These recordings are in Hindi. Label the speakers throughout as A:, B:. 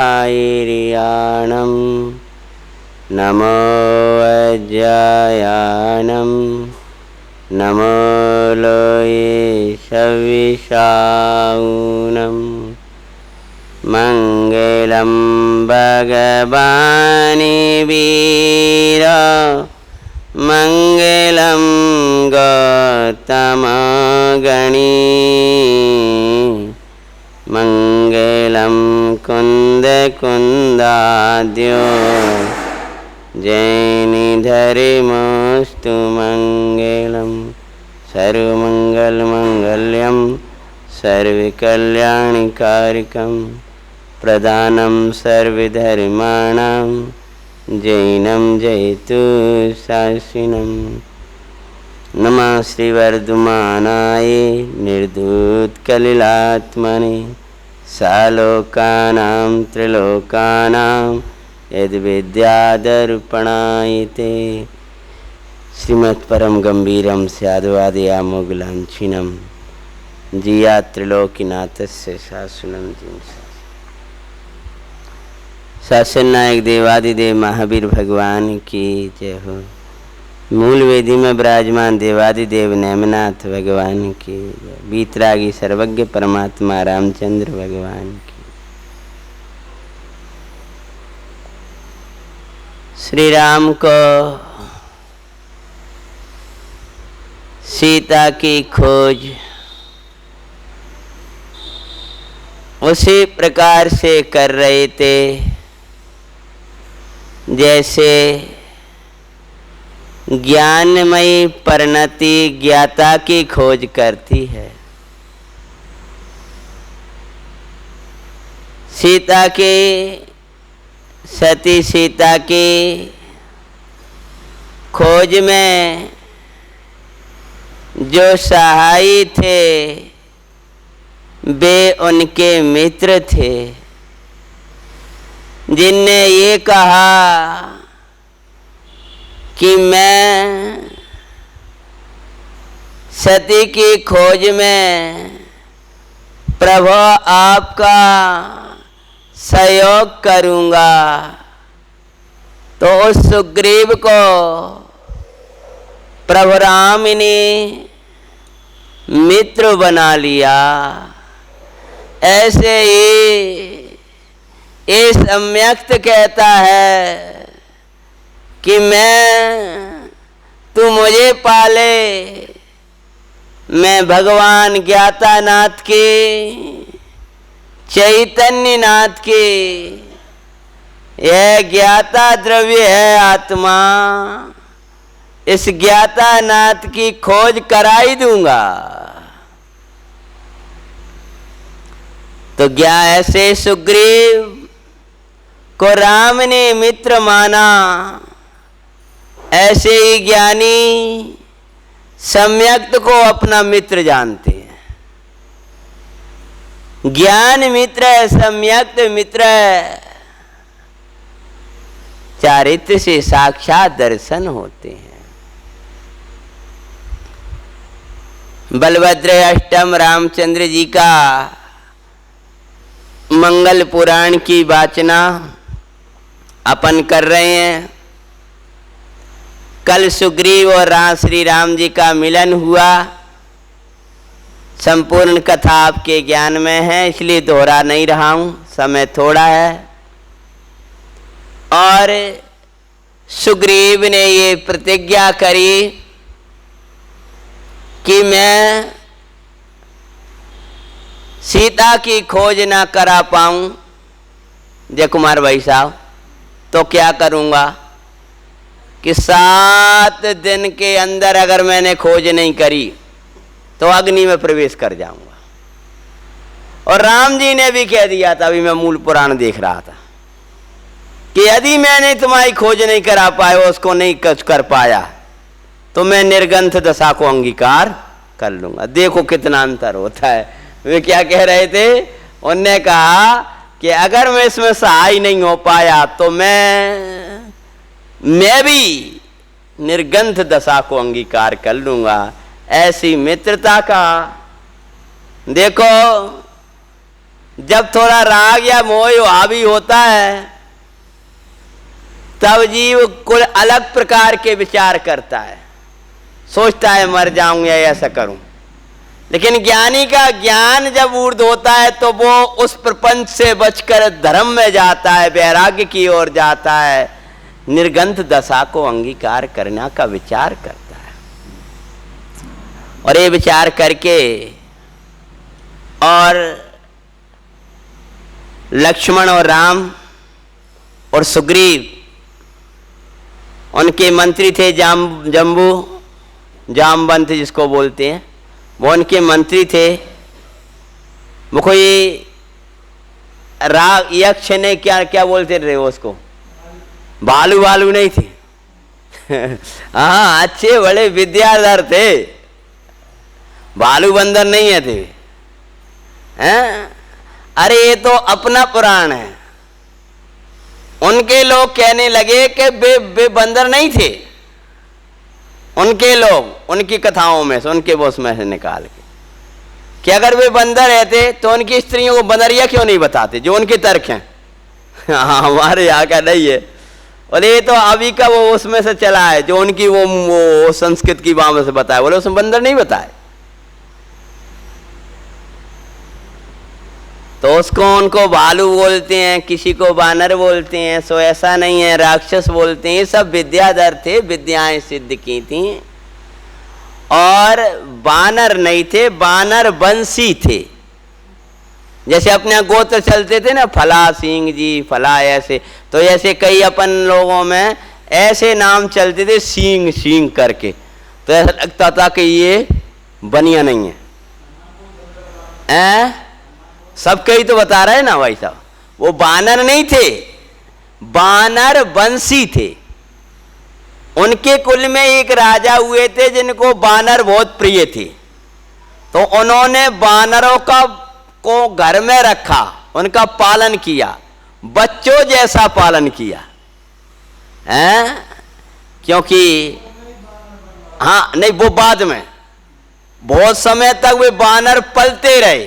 A: ईरियाणं नमो वज्रायाणं नमो लोये सविशाऊनं मंगलं भगवानि वीर मंगलं गौतमगणी मंगलं कुंद कुंदाद्यो जैनिधर्मोऽस्तु मंगलं सर्वमंगलमंगल्यं सर्वकल्याणकारिकं प्रदानं सर्वधर्माणां जैनं जयतु शासिनं नमः श्रीवर्धमानाय निर्धूतकलिलात्मने सालोकानां त्रिलोकानां यद्विद्यादर्पणायते श्रीमत्परम गंभीरं स्याद्वादयामोगलांछिनं जिया त्रिलोकीनाथस्य शासनं शासन नायक देवादिदेव महावीर भगवान की जय हो। मूल वेदी में विराजमान देवादिदेव नेमनाथ भगवान की, बीतरागी सर्वज्ञ परमात्मा रामचंद्र भगवान की। श्री राम को सीता की खोज उसी प्रकार से कर रहे थे जैसे ज्ञानमयी परिणति ज्ञाता की खोज करती है। सीता की सती सीता की खोज में जो सहाई थे वे उनके मित्र थे, जिनने ये कहा कि मैं सती की खोज में प्रभु आपका सहयोग करूँगा। तो उस सुग्रीव को प्रभु राम ने मित्र बना लिया। ऐसे ही ये सम्यक्त कहता है कि तू मुझे पाले, मैं भगवान ज्ञातानाथ की चैतन्य नाथ की यह ज्ञाता द्रव्य है आत्मा, इस ज्ञाता नाथ की खोज कराई दूंगा। तो ऐसे सुग्रीव को राम ने मित्र माना, ऐसे ही ज्ञानी सम्यक्त को अपना मित्र जानते हैं। ज्ञान मित्र है, सम्यक्त मित्र है, चारित्र से साक्षात दर्शन होते हैं। बलभद्र अष्टम रामचंद्र जी का मंगल पुराण की वाचना अपन कर रहे हैं। कल सुग्रीव और श्री राम जी का मिलन हुआ। संपूर्ण कथा आपके ज्ञान में है, इसलिए दोहरा नहीं रहा हूँ, समय थोड़ा है। और सुग्रीव ने ये प्रतिज्ञा करी कि मैं सीता की खोज ना करा पाऊं जय कुमार भाई साहब, तो क्या करूंगा कि 7 दिन के अंदर अगर मैंने खोज नहीं करी तो अग्नि में प्रवेश कर जाऊंगा। और राम जी ने भी कह दिया था, अभी मैं मूल पुराण देख रहा था, कि यदि मैंने तुम्हारी खोज नहीं करा पाया, उसको नहीं कुछ कर पाया, तो मैं निर्गंथ दशा को अंगीकार कर लूंगा। देखो कितना अंतर होता है। वे क्या कह रहे थे, उनने कहा कि अगर मैं इसमें सहाय नहीं हो पाया तो मैं भी निर्गंथ दशा को अंगीकार कर लूंगा। ऐसी मित्रता का देखो जब थोड़ा राग या मोह हावी होता है तब जीव कुल अलग प्रकार के विचार करता है, सोचता है मर जाऊं या ऐसा करूं। लेकिन ज्ञानी का ज्ञान जब ऊर्ध्व होता है तो वो उस प्रपंच से बचकर धर्म में जाता है, वैराग्य की ओर जाता है, निर्गंथ दशा को अंगीकार करने का विचार करता है। और ये विचार करके और लक्ष्मण और राम और सुग्रीव, उनके मंत्री थे जामवंत जिसको बोलते हैं, वो उनके मंत्री थे। वो कोई राग यक्ष ने क्या क्या बोलते थे उसको, भालू भालू नहीं थे हाँ अच्छे बड़े विद्याधर थे, भालू बंदर नहीं है थे। हैं? अरे ये तो अपना पुराण है। उनके लोग कहने लगे कि वे बंदर नहीं थे। उनके लोग उनकी कथाओं में से, उनके बोस में से निकाल के कि अगर वे बंदर रहते तो उनकी स्त्रियों को बंदरिया क्यों नहीं बताते, जो उनके तर्क हैं हाँ हमारे यहाँ का नहीं है। और ये तो अभी का वो उसमें से चला है, जो उनकी वो संस्कृत की बात से बताया, बोले उसमें बंदर नहीं बताए। तो उसको उनको भालू बोलते हैं, किसी को बानर बोलते हैं, सो ऐसा नहीं है, राक्षस बोलते हैं। ये सब विद्याधर थे, विद्याएं सिद्ध की थी। और बानर नहीं थे, बानर वंशी थे। जैसे अपने गोत्र चलते थे ना, फला सिंह जी, फला ऐसे, तो ऐसे कई अपन लोगों में ऐसे नाम चलते थे सिंह सिंह करके, तो ऐसा लगता था कि ये बनिया नहीं है। सब कई तो बता रहे ना भाई साहब, वो बानर नहीं थे, बानर वंशी थे। उनके कुल में एक राजा हुए थे जिनको बानर बहुत प्रिय थे, तो उन्होंने बानरों को घर में रखा, उनका पालन किया, बच्चों जैसा पालन किया हैं। क्योंकि हाँ नहीं, वो बाद में बहुत समय तक वे बानर पलते रहे।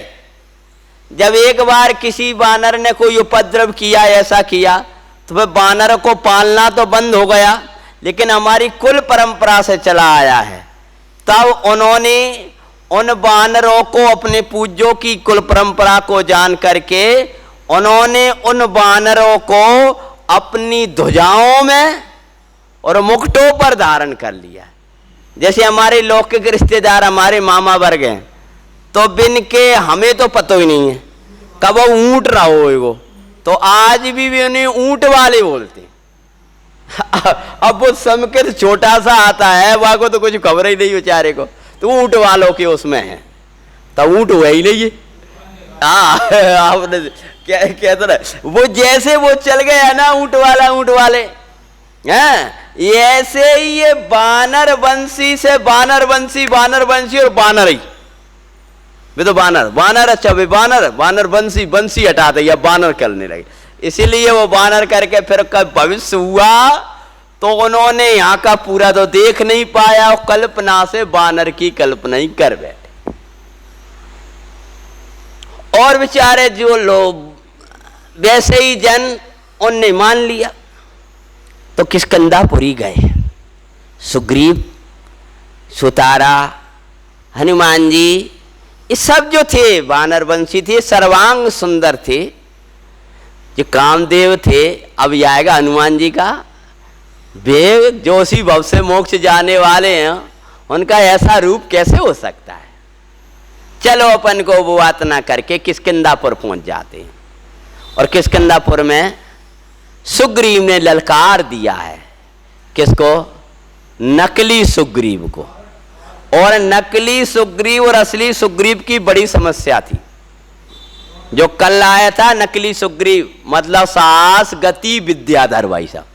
A: जब एक बार किसी बानर ने कोई उपद्रव किया, ऐसा किया, तो वह बानर को पालना तो बंद हो गया, लेकिन हमारी कुल परंपरा से चला आया है। तब उन्होंने उन बानरों को, अपने पूज्यों की कुल परंपरा को जान करके, उन्होंने उन बानरों को अपनी ध्वजाओं में और मुकुटों पर धारण कर लिया। जैसे हमारे लौकिक रिश्तेदार, हमारे मामा वर्ग हैं, तो बिन के हमें तो पता ही नहीं है कब वो ऊंट रहा हो वो, तो आज भी उन्हें ऊंट वाले बोलते अब वो संकेत छोटा सा आता है, वहां को तो कुछ खबर ही नहीं बेचारे को, तो ऊंट वालों के उसमें है, तो ऊंट हुआ ही नहीं है। आपने कहते ना, वो जैसे वो चल गया ना ऊंट वाले हैं, ऐसे ही ये बानर वंशी से बानर वंशी और बानर ही, वे तो बानर अच्छा, वे बानर बंसी हटा दे, या बानर करने लगे। इसीलिए वो बानर करके फिर कब भविष्य हुआ तो उन्होंने यहाँ का पूरा तो देख नहीं पाया, और कल्पना से बानर की कल्पना ही कर बैठे। और बेचारे जो लोग वैसे ही जन, उनने मान लिया, तो किष्किंधापुरी गए। सुग्रीव, सुतारा, हनुमान जी, ये सब जो थे वानर वंशी थे, सर्वांग सुंदर थे, जो कामदेव थे। अब आएगा हनुमान जी का, वे जो उसी भव से मोक्ष जाने वाले हैं, उनका ऐसा रूप कैसे हो सकता है। चलो अपन को वो बात ना करके किष्किंधापुर पहुंच जाते हैं। और किष्किंधापुर में सुग्रीव ने ललकार दिया है, किसको? नकली सुग्रीव को। और नकली सुग्रीव और असली सुग्रीव की बड़ी समस्या थी। जो कल आया था नकली सुग्रीव, मतलब साहस गति विद्याधर भाई साहब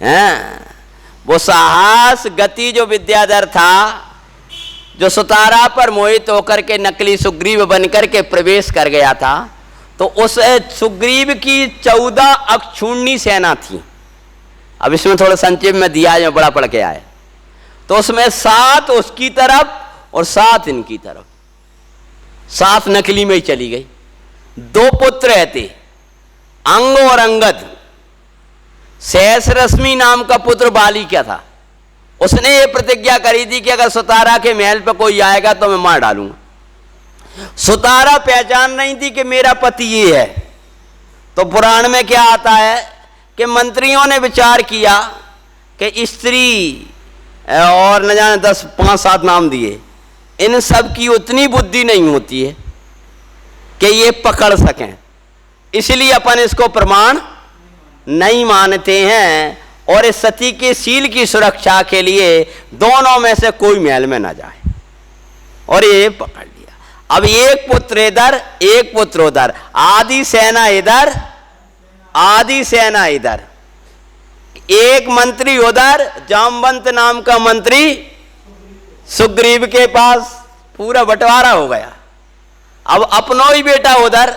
A: हैं, वो साहस गति जो विद्याधर था, जो सुतारा पर मोहित होकर के नकली सुग्रीव बनकर के प्रवेश कर गया था, तो उस सुग्रीव की 14 अक्षुण्णी सेना थी। अब इसमें थोड़ा संक्षेप में दिया है, बड़ा पढ़ के आए, तो उसमें 7 उसकी तरफ और 7 इनकी तरफ, 7 नकली में ही चली गई। दो पुत्र थे, अंग और अंगद। सहस्रश्मि नाम का पुत्र बाली क्या था, उसने ये प्रतिज्ञा करी थी कि अगर सुतारा के महल पर कोई आएगा तो मैं मार डालूंगा। सुतारा पहचान नहीं थी कि मेरा पति ये है। तो पुराण में क्या आता है कि मंत्रियों ने विचार किया कि स्त्री और न जाने 10 5 7 नाम दिए, इन सब की उतनी बुद्धि नहीं होती है कि ये पकड़ सकें, इसलिए अपन इसको प्रमाण नहीं मानते हैं और इस सती के शील की सुरक्षा के लिए दोनों में से कोई महल में ना जाए। और ये पकड़ लिया। अब एक पुत्र इधर एक पुत्र उधर, आधी सेना इधर आधी सेना इधर, एक मंत्री उधर, जामवंत नाम का मंत्री सुग्रीव के पास, पूरा बंटवारा हो गया। अब अपनों ही बेटा उधर,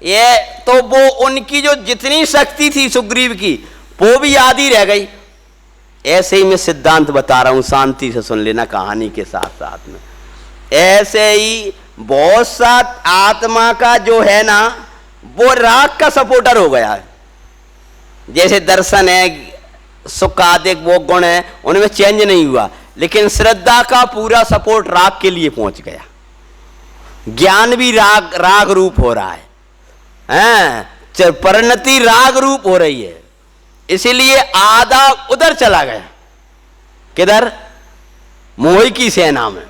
A: ये तो वो उनकी जो जितनी शक्ति थी सुग्रीव की वो भी आधी रह गई। ऐसे ही मैं सिद्धांत बता रहा हूं, शांति से सुन लेना कहानी के साथ साथ में। ऐसे ही बहुत सा आत्मा का जो है ना वो राग का सपोर्टर हो गया है। जैसे दर्शन है, सुख आदिक वो गुण है, उनमें चेंज नहीं हुआ, लेकिन श्रद्धा का पूरा सपोर्ट राग के लिए पहुंच गया। ज्ञान भी राग रूप हो रहा है, परिणति राग रूप हो रही है। इसीलिए आधा उधर चला गया, किधर, मोह की सेना में,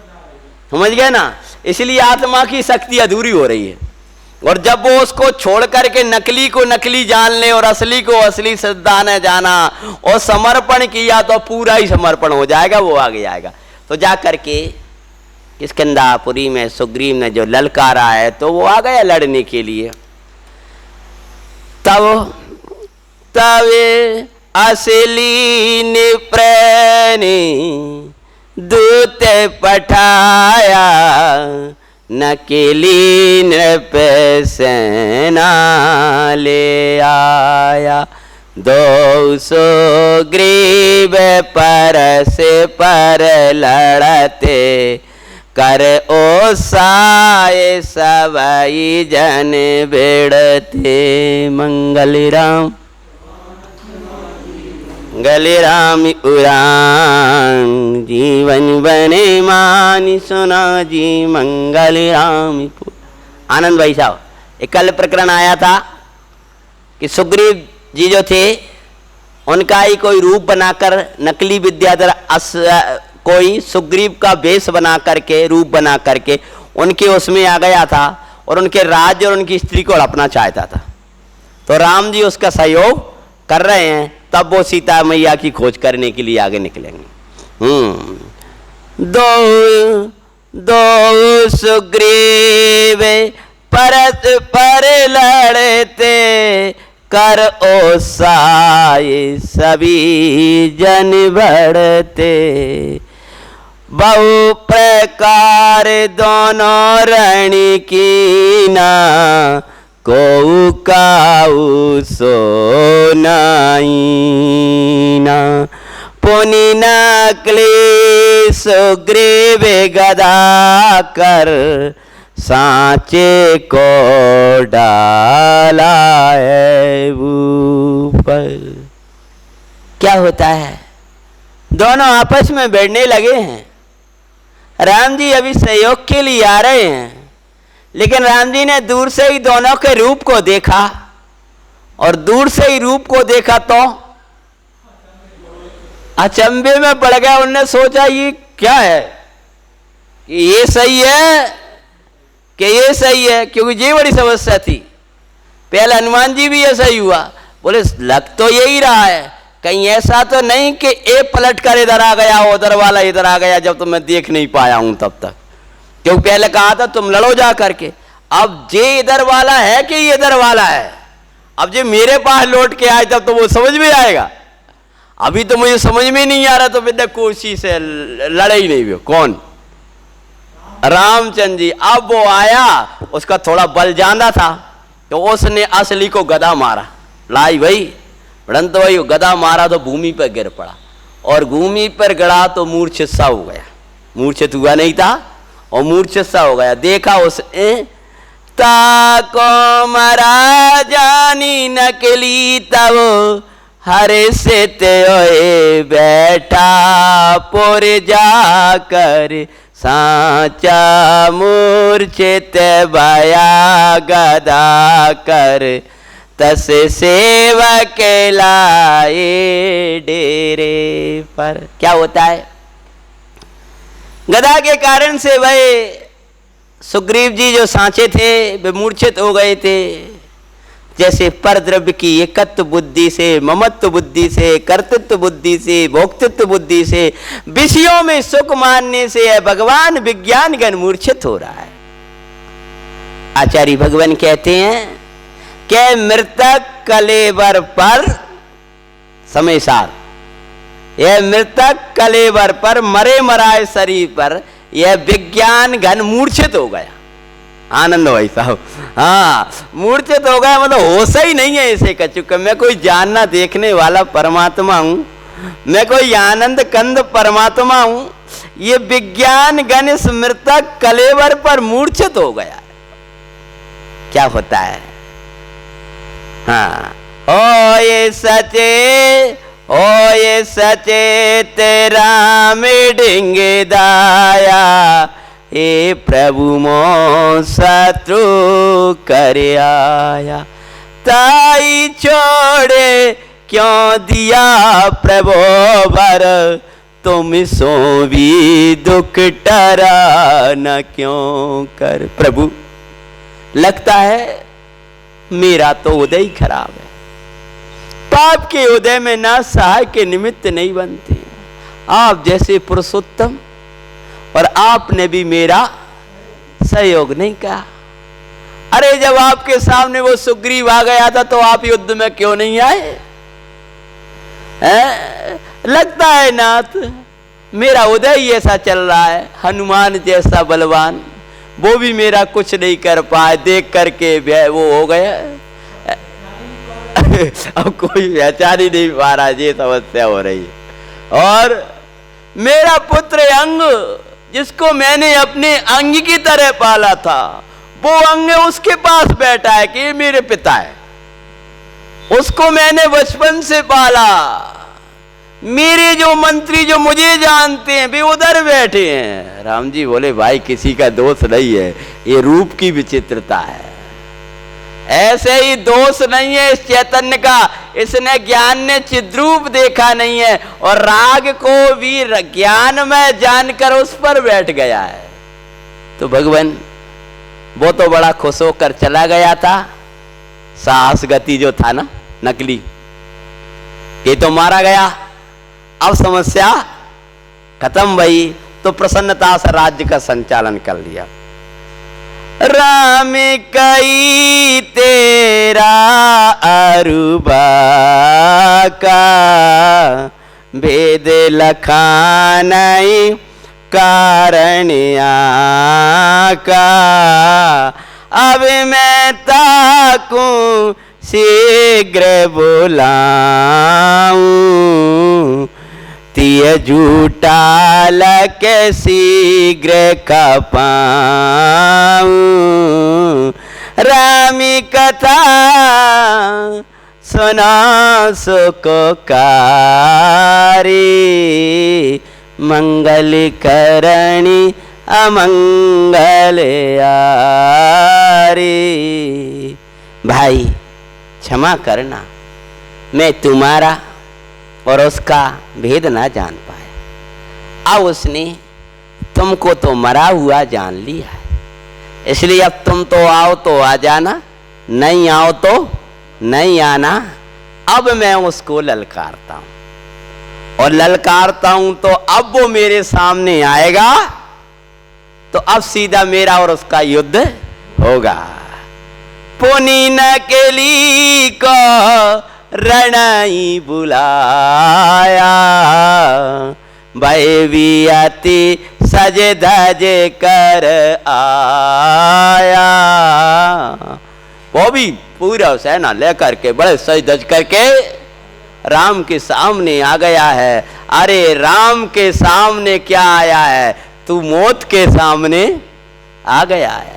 A: समझ गए ना। इसलिए आत्मा की शक्ति अधूरी हो रही है। और जब वो उसको छोड़ करके नकली को नकली जान ले और असली को असली श्रद्धा ने जाना और समर्पण किया तो पूरा ही समर्पण हो जाएगा, वो आगे आएगा। तो जा करके किष्किंधापुरी में सुग्रीव ने जो ललकारा है तो वो आ गया लड़ने के लिए। तब तवे असली निप्रेणी दूत पठाया, नकेली नृप सेना ले आया। 200 ग्रीव परस पर लड़ते, कर ओ साए सवई जन भिड़ते। मंगल राम गले राम उरान, जीवन बने मानी सुना जी मंगल राम। आनंद भाई साहब, एक कल प्रकरण आया था कि सुग्रीव जी जो थे उनका ही कोई रूप बनाकर नकली विद्याधर कोई सुग्रीव का वेश बना करके रूप बना करके उनके उसमें आ गया था और उनके राज्य और उनकी स्त्री को हड़पना चाहता था। तो राम जी उसका सहयोग कर रहे हैं, तब वो सीता मैया की खोज करने के लिए आगे निकलेंगे। दो सुग्रीव परत पर लड़ते, कर ओ साए सभी जन बढ़ते। बहु प्रकार दोनों रण कीना, को काऊ सो नाईना। पुनि नकली सुग्रीव गदा कर, सांचे को डाला है ऊपर। क्या होता है, दोनों आपस में भिड़ने लगे हैं। राम जी अभी सहयोग के लिए आ रहे हैं, लेकिन राम जी ने दूर से ही दोनों के रूप को देखा, और दूर से ही रूप को देखा तो अचंभे में पड़ गया। उन्होंने सोचा ये क्या है, कि ये सही है कि ये सही है, क्योंकि ये बड़ी समस्या थी। पहले हनुमान जी भी ऐसा ही हुआ, बोले लग तो यही रहा है, कहीं ऐसा तो नहीं कि ए पलट कर इधर आ गया, उधर वाला इधर आ गया, जब तो मैं देख नहीं पाया हूं तब तक। क्योंकि पहले कहा था तुम लड़ो जा करके, अब जे इधर वाला है कि ये इधर वाला है, अब जे मेरे पास लौट के आए तब तो वो समझ में आएगा। अभी तो मुझे समझ में नहीं आ रहा, तो बिना कोशिश से लड़े ही नहीं हुए। कौन, रामचंद्र जी। अब वो आया, उसका थोड़ा बल ज्यादा था, तो उसने असली को गदा मारा। लाई भाई परंतु तो भाई गदा मारा तो भूमि पर गिर पड़ा, और भूमि पर गिरा तो मूर्छित सा हो गया। मूर्छित हुआ नहीं था और मूर्छित सा हो गया। देखा उसने ताको मरा जानी नकली तब हरे से ते बैठा पुर जाकर सांचा मूर्छित भया गदा कर तस सेवक लाए डेरे पर। क्या होता है, गदा के कारण से वह सुग्रीव जी जो सांचे थे वे मूर्छित हो गए थे। जैसे पर द्रव्य की एकत्व बुद्धि से, ममत्व बुद्धि से, कर्तृत्व बुद्धि से, भोक्तृत्व बुद्धि से, विषयों में सुख मानने से यह भगवान विज्ञान गण मूर्छित हो रहा है। आचार्य भगवान कहते हैं कि मृतक कलेवर पर समयसार, यह मृतक कलेवर पर मरे मराए शरीर पर यह विज्ञान घन मूर्छित हो गया। आनंद भाई साहब, हाँ मूर्छित हो गया मतलब होश ही नहीं है इसे कह चुका। मैं कोई जानना देखने वाला परमात्मा हूं, मैं कोई आनंद कंद परमात्मा हूं। ये विज्ञान गण इस मृतक कलेवर पर मूर्छित हो गया। क्या होता है, हाँ ओ ये सचे, ओ ये सचे तेरा मिडेंगे दाया, ए प्रभु मो शत्रु कर आया। ताई छोड़े क्यों दिया प्रभु भर, तुम सो भी दुख टरा न क्यों कर। प्रभु लगता है मेरा तो उदय ही खराब है, पाप के उदय में ना सहाय के निमित्त नहीं बनते। आप जैसे पुरुषोत्तम और आपने भी मेरा सहयोग नहीं कहा। अरे जब आपके सामने वो सुग्रीव आ गया था तो आप युद्ध में क्यों नहीं आए? लगता है नाथ मेरा उदय ही ऐसा चल रहा है, हनुमान जैसा बलवान वो भी मेरा कुछ नहीं कर पाए, देख करके वो हो गया। अब कोई पहचान ही नहीं पा रहा, ये समस्या हो रही है। और मेरा पुत्र अंग जिसको मैंने अपने अंग की तरह पाला था, वो अंग उसके पास बैठा है कि ये मेरे पिता है। उसको मैंने बचपन से पाला। मेरे जो मंत्री जो मुझे जानते हैं वे उधर बैठे हैं। राम जी बोले भाई किसी का दोष नहीं है, ये रूप की विचित्रता है। ऐसे ही दोष नहीं है इस चैतन्य का, इसने ज्ञान ने चिद्रूप देखा नहीं है और राग को भी ज्ञान में जानकर उस पर बैठ गया है। तो भगवान वो तो बड़ा खुश होकर चला गया था। साहस गति जो था ना नकली, ये तो मारा गया। अब समस्या खत्म भई, तो प्रसन्नता से राज्य का संचालन कर लिया। राम कई तेरा अरुबा का, भेद लखानई कारण का। अब मैं ताकूं शीघ्र बुलाऊं, तिय झूठा लके शीघ्र खपाऊं। रामी कथा सुना सुको कारी, मंगल करणी अमंगल आरी। भाई क्षमा करना, मैं तुम्हारा और उसका भेद ना जान पाया। अब उसने तुमको तो मरा हुआ जान लिया है, इसलिए अब तुम तो आओ तो आ जाना, नहीं आओ तो नहीं आना। अब मैं उसको ललकारता हूं और ललकारता हूं तो अब वो मेरे सामने आएगा, तो अब सीधा मेरा और उसका युद्ध होगा। पुनी नकेली को रणई बुलाया, भयवियति सज धज कर आया। वो भी पूरा सेना लेकर के बड़े सज धज करके राम के सामने आ गया है। अरे राम के सामने क्या आया है, तू मौत के सामने आ गया है।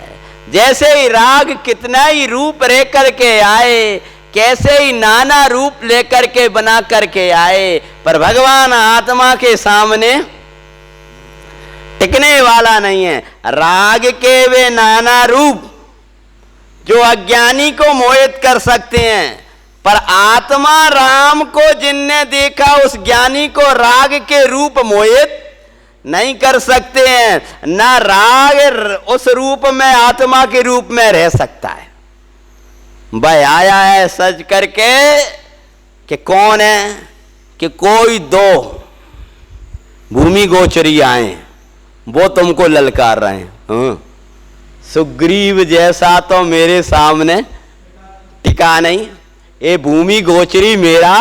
A: जैसे ही राग कितना ही रूप लेकर के आए, कैसे ही नाना रूप लेकर के बना करके आए, पर भगवान आत्मा के सामने टिकने वाला नहीं है। राग के वे नाना रूप जो अज्ञानी को मोहित कर सकते हैं, पर आत्मा राम को जिनने देखा उस ज्ञानी को राग के रूप मोहित नहीं कर सकते हैं। ना राग उस रूप में आत्मा के रूप में रह सकता है। वह आया है सज करके कि कौन है, कि कोई दो भूमि गोचरी आए, वो तुमको ललकार रहे हैं। सुग्रीव जैसा तो मेरे सामने टिका नहीं, ये भूमि गोचरी मेरा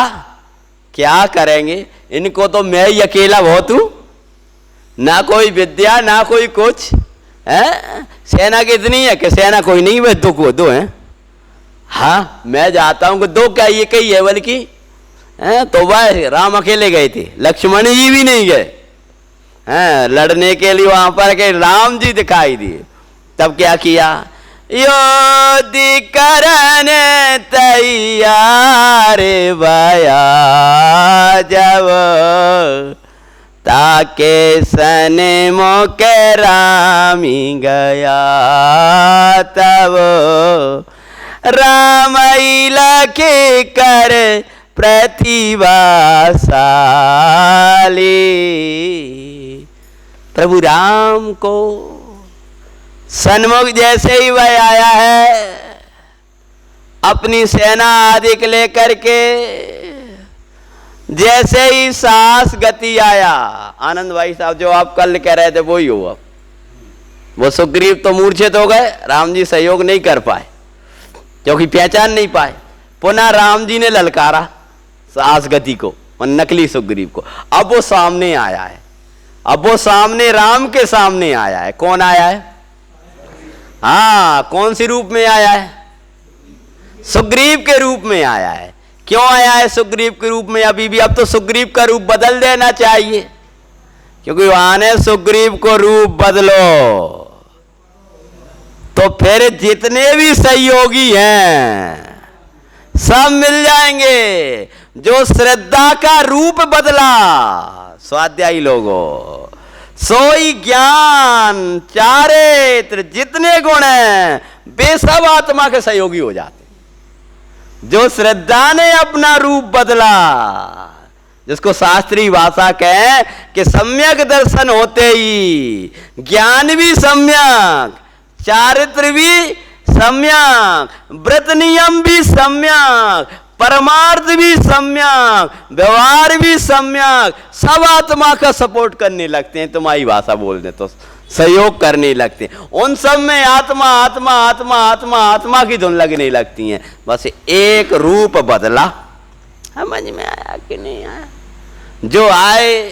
A: क्या करेंगे, इनको तो मैं ही अकेला बहुत हूं, ना कोई विद्या ना कोई कुछ है। सेना कितनी है कि सेना कोई नहीं, वह दो है। हाँ मैं जाता हूं कि दो क्या ये कही है, बल्कि तो वह राम अकेले गए थे, लक्ष्मण जी भी नहीं गए लड़ने के लिए वहां पर, के राम जी दिखाई दिए। तब क्या किया, योद्धि करने तैयार भया जब, ताके सने मोके रामी गया तब, राम लखे कर प्रतिभाशाली। प्रभु राम को सन्मुख जैसे ही वह आया है अपनी सेना आदि के लेकर के, जैसे ही साहस गति आया, आनंद भाई साहब जो आप कल कह रहे थे वो ही हुआ। वो सुग्रीव तो मूर्छित हो गए, राम जी सहयोग नहीं कर पाए क्योंकि पहचान नहीं पाए। पुनः राम जी ने ललकारा साहस गति को और नकली सुग्रीव को। अब वो सामने आया है, अब वो सामने राम के सामने आया है। कौन आया है? हाँ, कौन सी रूप में आया है? सुग्रीव के रूप में आया है। क्यों आया है सुग्रीव के रूप में? अभी भी अब तो सुग्रीव का रूप बदल देना चाहिए, क्योंकि वहां ने सुग्रीव को रूप बदलो तो फिर जितने भी सहयोगी हैं सब मिल जाएंगे। जो श्रद्धा का रूप बदला स्वाध्यायी लोगों, सोई ज्ञान चारित्र जितने गुण हैं वे सब आत्मा के सहयोगी हो जाते। जो श्रद्धा ने अपना रूप बदला, जिसको शास्त्रीय भाषा कहें कि सम्यक दर्शन होते ही ज्ञान भी सम्यक, चारित्र भी सम्यक, व्रत नियम भी सम्यक, परमार्थ भी सम्यक, व्यवहार भी सम्यक, सब आत्मा का सपोर्ट करने लगते हैं। तुम्हारी भाषा बोल दे तो सहयोग करने लगते हैं। उन सब में आत्मा आत्मा आत्मा आत्मा आत्मा की धुन लगने लगती है। बस एक रूप बदला, समझ में आया कि नहीं आया? जो आए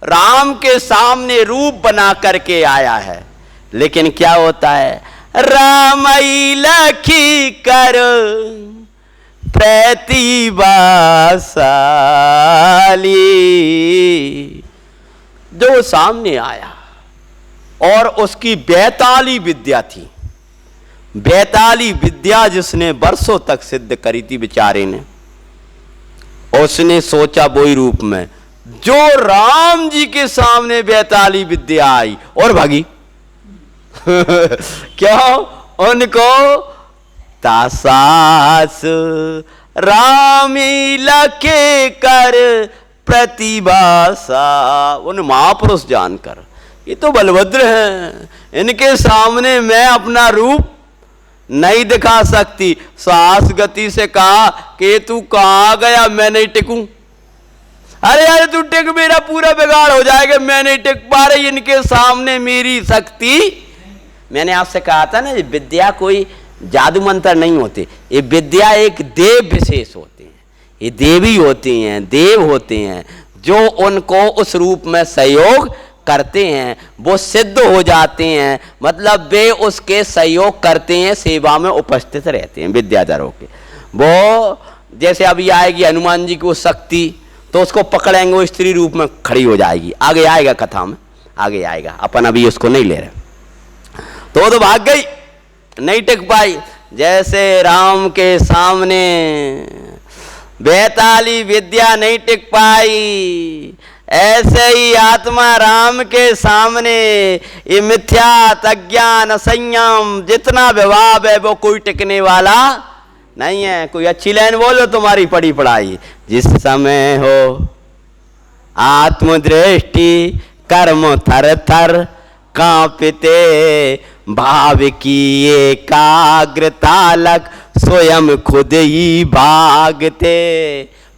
A: राम के सामने रूप बना करके आया है, लेकिन क्या होता है? राम लखी कर प्रतिभाशाली। जो सामने आया और उसकी बेताली विद्या थी, बेताली विद्या जिसने वर्षों तक सिद्ध करी थी बेचारे ने, उसने सोचा वही रूप में जो राम जी के सामने बेताली विद्या आई और भागी। क्यों? उनको तासास रामी लखे कर प्रतिभासा, उन महापुरुष जानकर ये तो बलभद्र हैं, इनके सामने मैं अपना रूप नहीं दिखा सकती। साहस गति से कहा कि तू कहां गया, मैं नहीं टिकूं। अरे यार तू टिक, मेरा पूरा बिगाड़ हो जाएगा, मैं नहीं टिक पा रही इनके सामने मेरी शक्ति। मैंने आपसे कहा था ना, विद्या कोई जादू मंत्र नहीं होते, ये विद्या एक देव विशेष होते हैं, ये देवी होती हैं, देव होते हैं, जो उनको उस रूप में सहयोग करते हैं वो सिद्ध हो जाते हैं। मतलब वे उसके सहयोग करते हैं, सेवा में उपस्थित रहते हैं विद्याधरों के। वो जैसे अभी आएगी हनुमान जी की वो शक्ति, तो उसको पकड़ेंगे, वो स्त्री रूप में खड़ी हो जाएगी। आगे आएगा कथा में, आगे आएगा, अपन अभी उसको नहीं ले रहे। तो भाग गई नहीं टिक पाई। जैसे राम के सामने बेताली विद्या नहीं टिक पाई, ऐसे ही आत्मा राम के सामने ये मिथ्या अज्ञान असंयम जितना विभाव है वो कोई टिकने वाला नहीं है। कोई अच्छी लाइन बोलो तुम्हारी पढ़ी पढ़ाई। जिस समय हो आत्मदृष्टि कर्म थर थर कांपते, भाव की एकाग्रता लग स्वयं खुद ही भागते।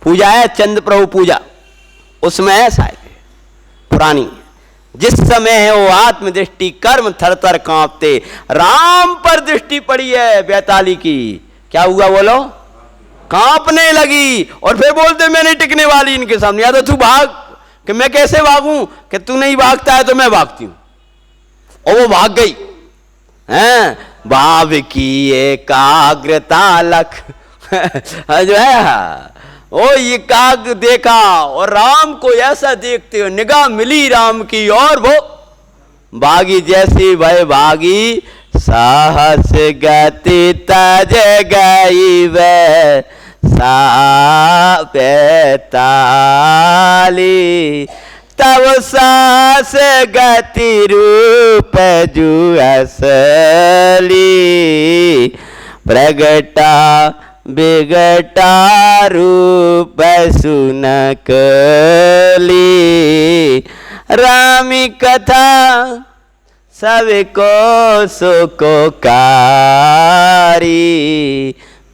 A: पूजा है चंद प्रभु पूजा, उसमें ऐसा है पुरानी। जिस समय है वो आत्मदृष्टि कर्म थर थर कांपते, राम पर दृष्टि पड़ी है बेताली की, क्या हुआ बोलो? कांपने लगी। और फिर बोलते मैं नहीं टिकने वाली इनके सामने, या तो तू भाग, कि मैं कैसे भागूं, कि तू नहीं भागता है तो मैं भागती हूं। और वो भाग गई हैं। भाव की एकाग्रता लख जो है वो एकाग देखा, और राम को ऐसा देखते हो निगाह मिली राम की, और वो भागी जैसी भय भागी। साहस गति तज गई वे बेताली, तब सास गति रूप जू असली, प्रगटा बिगटा रूप सुनकली। रामी कथा सबको सुखकारी,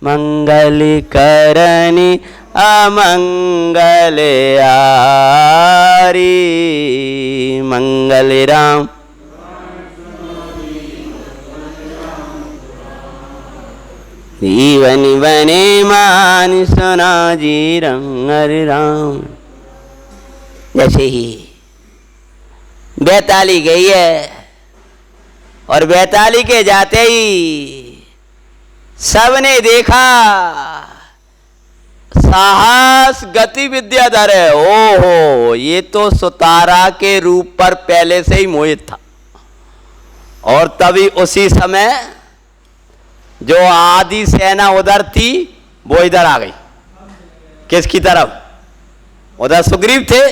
A: मंगल करनी अमंगल आरी। मंगल राम जीवन बने मान सुना जी रंग हरे राम। जैसे ही बेताली गई है, और बेताली के जाते ही सबने देखा साहस गति विद्याधर है। ओहो, ये तो सुतारा के रूप पर पहले से ही मोहित था। और तभी उसी समय जो आदि सेना उधर थी वो इधर आ गई। किसकी तरफ? उधर सुग्रीव थे,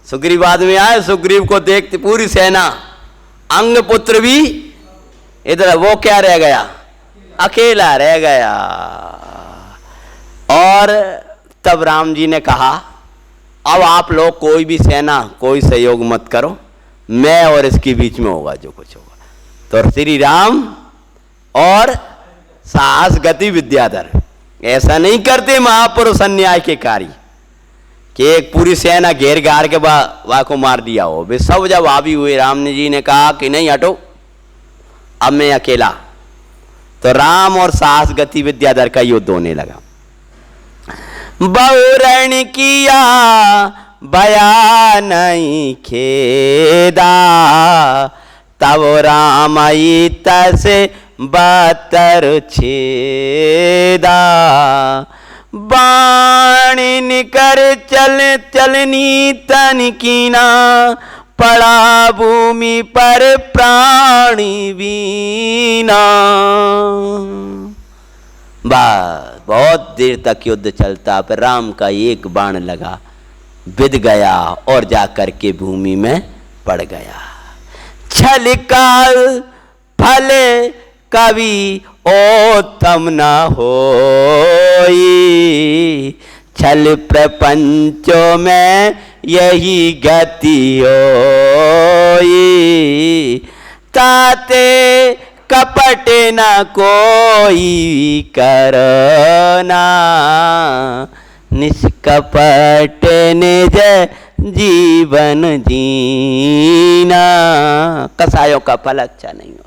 A: सुग्रीव बाद में आए। सुग्रीव को देखते पूरी सेना, अंग पुत्र भी इधर, वो क्या रह गया? अकेला रह गया। और तब राम जी ने कहा अब आप लोग कोई भी सेना कोई सहयोग मत करो, मैं और इसके बीच में होगा जो कुछ होगा। तो श्री राम और साहस गति विद्याधर ऐसा नहीं करते महापुरुष अन्याय के कार्य कि एक पूरी सेना घेर घार के वा को मार दिया हो। वे सब जब हावी हुए, राम जी ने कहा कि नहीं हटो, अब मैं अकेला। तो राम और साहस गति विद्याधर का युद्ध होने लगा। बहुरण किया बया नहीं खेदा, तब राम तसे बतर छेदा। बाणी निकर चल चलनी तन कीना, पड़ा भूमि पर प्राणी बीना। बहुत देर तक युद्ध चलता, पर राम का एक बाण लगा, बिध गया और जाकर के भूमि में पड़ गया। छल काल फल कभी उत्तम न होई, छल प्रपंचों में यही गति होई। ताते कपट न कोई करना, निष्कपट निज जीवन जीना। कसायों का फल अच्छा नहीं होता।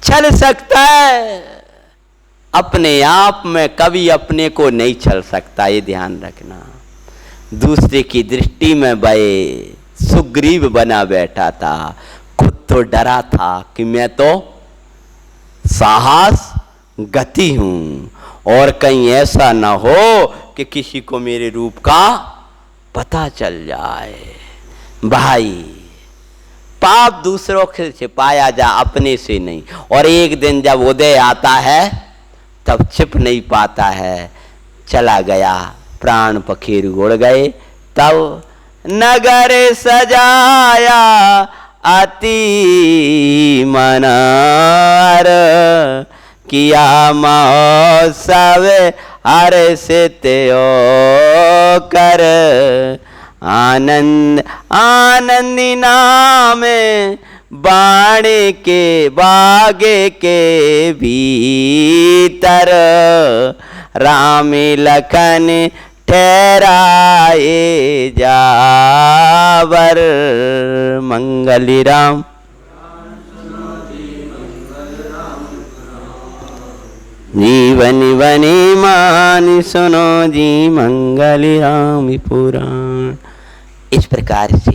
A: छल सकता है, अपने आप में कभी अपने को नहीं छल सकता, ये ध्यान रखना। दूसरे की दृष्टि में वह सुग्रीव बना बैठा था, खुद तो डरा था कि मैं तो साहस गति हूं, और कहीं ऐसा ना हो कि किसी को मेरे रूप का पता चल जाए। भाई पाप दूसरों से छिपाया जा, अपने से नहीं। और एक दिन जब उदय आता है तब छिप नहीं पाता है। चला गया, प्राण पखेरु उड़ गए। तब नगर सजाया अति मनार, किया महोत्सव हर्षित कर। आनंद आनंदी नाम बाणे के बागे के भीतर, राम लखन ठहराए जावर। मंगली राम जीवन बनी मान सुनो जी, मंगली राम पुराण। इस प्रकार से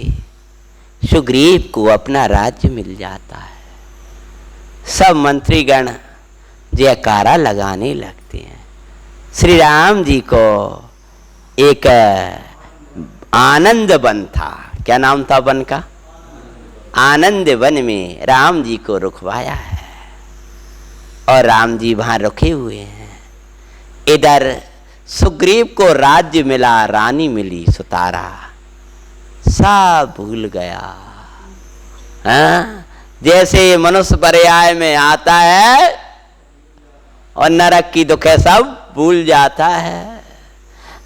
A: सुग्रीव को अपना राज्य मिल जाता है। सब मंत्रीगण जयकारा लगाने लगते हैं। श्री राम जी को एक आनंद वन था। क्या नाम था वन का? आनंद वन में राम जी को रुकवाया है और राम जी वहां रुके हुए हैं। इधर सुग्रीव को राज्य मिला, रानी मिली सुतारा, सब भूल गया। हाँ? जैसे मनुष्य पर्याय में आता है और नरक की दुख सब भूल जाता है,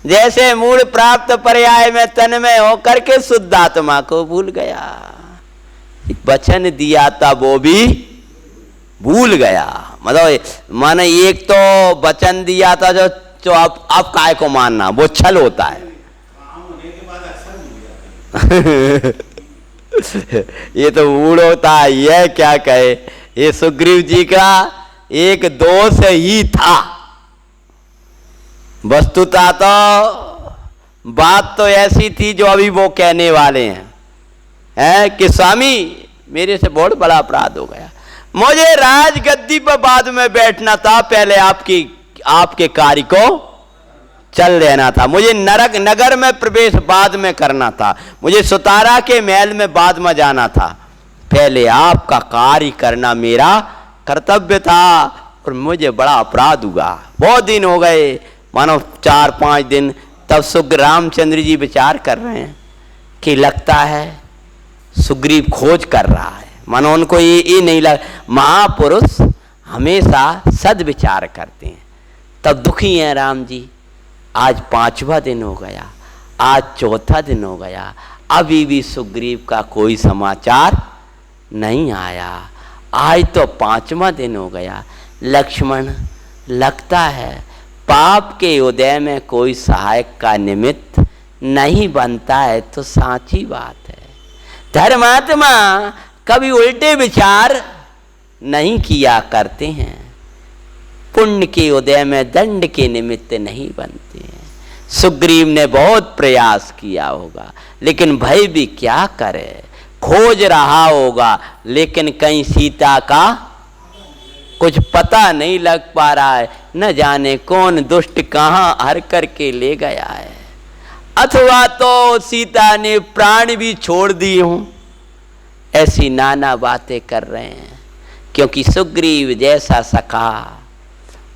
A: जैसे मूल प्राप्त पर्याय में तन्मय होकर के शुद्ध आत्मा को भूल गया। वचन दिया था वो भी भूल गया। मतलब माने एक तो वचन दिया था जो आप काय को मानना, वो छल होता है। ये तो मूड होता है। यह क्या कहे, ये सुग्रीव जी का एक दोष ही था। वस्तुतः तो बात तो ऐसी थी जो अभी वो कहने वाले हैं कि स्वामी मेरे से बहुत बड़ा अपराध हो गया, मुझे राजगद्दी पर बाद में बैठना था, पहले आपके कार्य को चल देना था, मुझे नगर में प्रवेश बाद में करना था, मुझे सुतारा के महल में बाद में जाना था, पहले आपका कार्य करना मेरा कर्तव्य था और मुझे बड़ा अपराध हुआ। बहुत दिन हो गए, मानो 4-5 दिन। तब रामचंद्र जी विचार कर रहे हैं कि लगता है सुग्रीव खोज कर रहा है, मानो उनको ये नहीं लग। महापुरुष हमेशा सद्विचार करते हैं। तब दुखी हैं राम जी। आज 5वां दिन हो गया, आज 4था दिन हो गया, अभी भी सुग्रीव का कोई समाचार नहीं आया। आज तो 5वां दिन हो गया। लक्ष्मण, लगता है पाप के उदय में कोई सहायक का निमित्त नहीं बनता है तो साची बात है। धर्मात्मा कभी उल्टे विचार नहीं किया करते हैं। पुण्य के उदय में दंड के निमित्त नहीं बनते हैं। सुग्रीव ने बहुत प्रयास किया होगा, लेकिन भय भी क्या करे, खोज रहा होगा, लेकिन कहीं सीता का कुछ पता नहीं लग पा रहा है। न जाने कौन दुष्ट कहाँ हर करके ले गया है, अथवा तो सीता ने प्राण भी छोड़ दिए हों। ऐसी नाना बातें कर रहे हैं, क्योंकि सुग्रीव जैसा सखा,